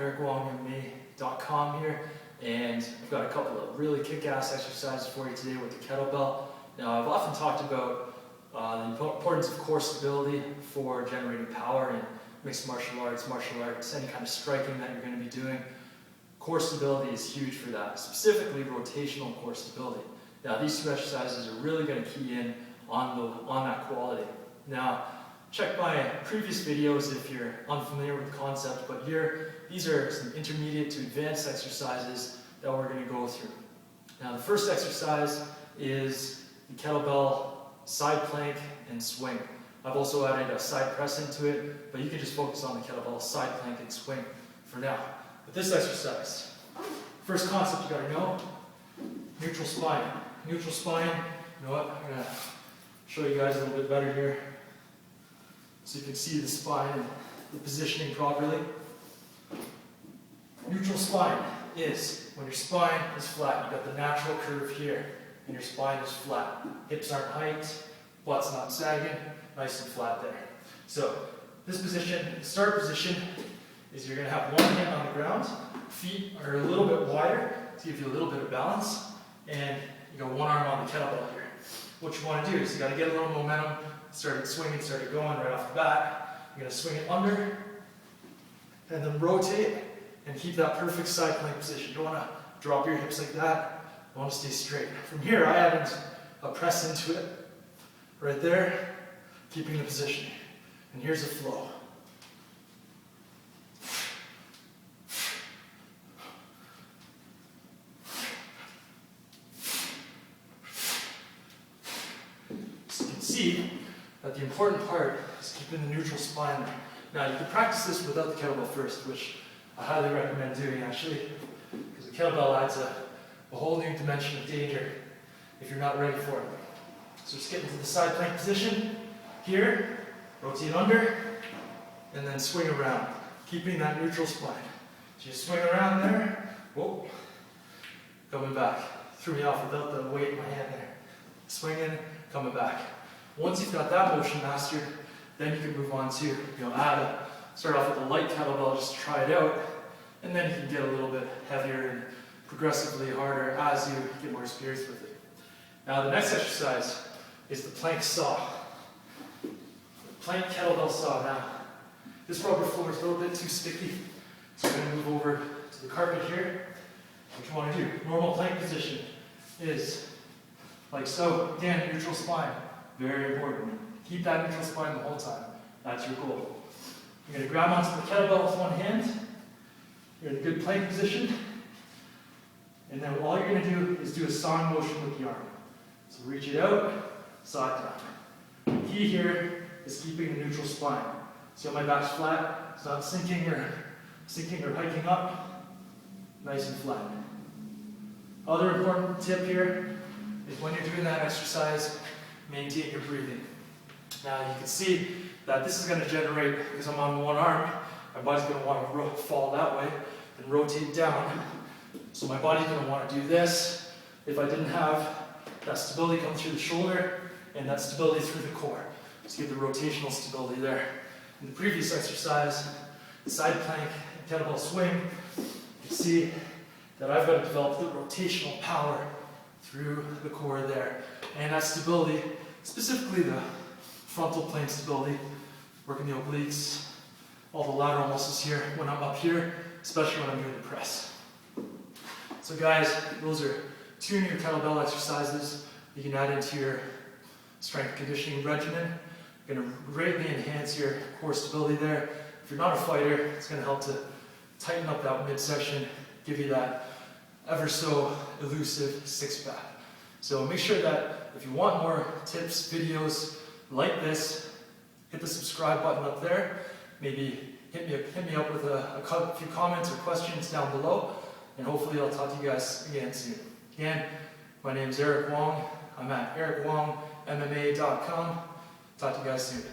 ericwongmma.com here, and I've got a couple of really kick-ass exercises for you today with the kettlebell. Now, I've often talked about the importance of core stability for generating power in mixed martial arts, any kind of striking that you're going to be doing. Core stability is huge for that, specifically rotational core stability. Now, these two exercises are really going to key in on that quality. Now, check my previous videos if you're unfamiliar with the concept, but here, these are some intermediate to advanced exercises that we're going to go through. Now, the first exercise is the kettlebell side plank and swing. I've also added a side press into it, but you can just focus on the kettlebell side plank and swing for now. But this exercise, first concept you gotta know, neutral spine. Neutral spine, you know what, I'm gonna show you guys a little bit better here so you can see the spine and the positioning properly. Neutral spine is when your spine is flat. You've got the natural curve here, and your spine is flat. Hips aren't hiked, butt's not sagging, nice and flat there. So this position, the start position, is you're going to have one hand on the ground, feet are a little bit wider to give you a little bit of balance, and you got one arm on the kettlebell here. What you want to do is you got to get a little momentum, start it swinging, start it going right off the bat. You're going to swing it under, and then rotate, and keep that perfect side plank position. You don't want to drop your hips like that. You want to stay straight. From here, I added a press into it, right there, keeping the position. And here's the flow. So you can see that the important part is keeping the neutral spine there. Now, you can practice this without the kettlebell first, which I highly recommend doing, actually, because the kettlebell adds a whole new dimension of danger if you're not ready for it. So just get into the side plank position here, rotate under, and then swing around, keeping that neutral spine. So you swing around there, whoa, coming back. Threw me off without the weight in my hand there. Swinging, coming back. Once you've got that motion mastered, then you can move on to, start off with a light kettlebell just to try it out, and then you can get a little bit heavier and progressively harder as you get more experience with it. Now the next exercise is the plank saw. The plank kettlebell saw. Now, this rubber floor is a little bit too sticky, so I'm going to move over to the carpet here. What you want to do, normal plank position is like so. Again, neutral spine, very important. Keep that neutral spine the whole time. That's your goal. You're going to grab onto the kettlebell with one hand. You're in a good plank position. And then all you're going to do is do a sawing motion with the arm. So reach it out, saw it down. The key here is keeping the neutral spine. See how my back's flat? It's not sinking or hiking up. Nice and flat. Other important tip here is when you're doing that exercise, maintain your breathing. Now you can see that this is going to generate, because I'm on one arm, my body's going to want to fall that way and rotate down. So my body's going to want to do this if I didn't have that stability come through the shoulder and that stability through the core. Just get the rotational stability there. In the previous exercise, the side plank and kettlebell swing, you can see that I've got to develop the rotational power through the core there. And that stability, specifically the frontal plane stability, working the obliques, all the lateral muscles here when I'm up here, especially when I'm doing the press. So guys, those are two new kettlebell exercises you can add into your strength conditioning regimen. Going to greatly enhance your core stability there. If you're not a fighter, it's going to help to tighten up that midsection, give you that ever so elusive six-pack. So make sure that if you want more tips, videos like this, hit the subscribe button up there. Maybe hit me up with a few comments or questions down below, and hopefully I'll talk to you guys again soon. Again, my name is Eric Wong. I'm at ericwongmma.com. Talk to you guys soon.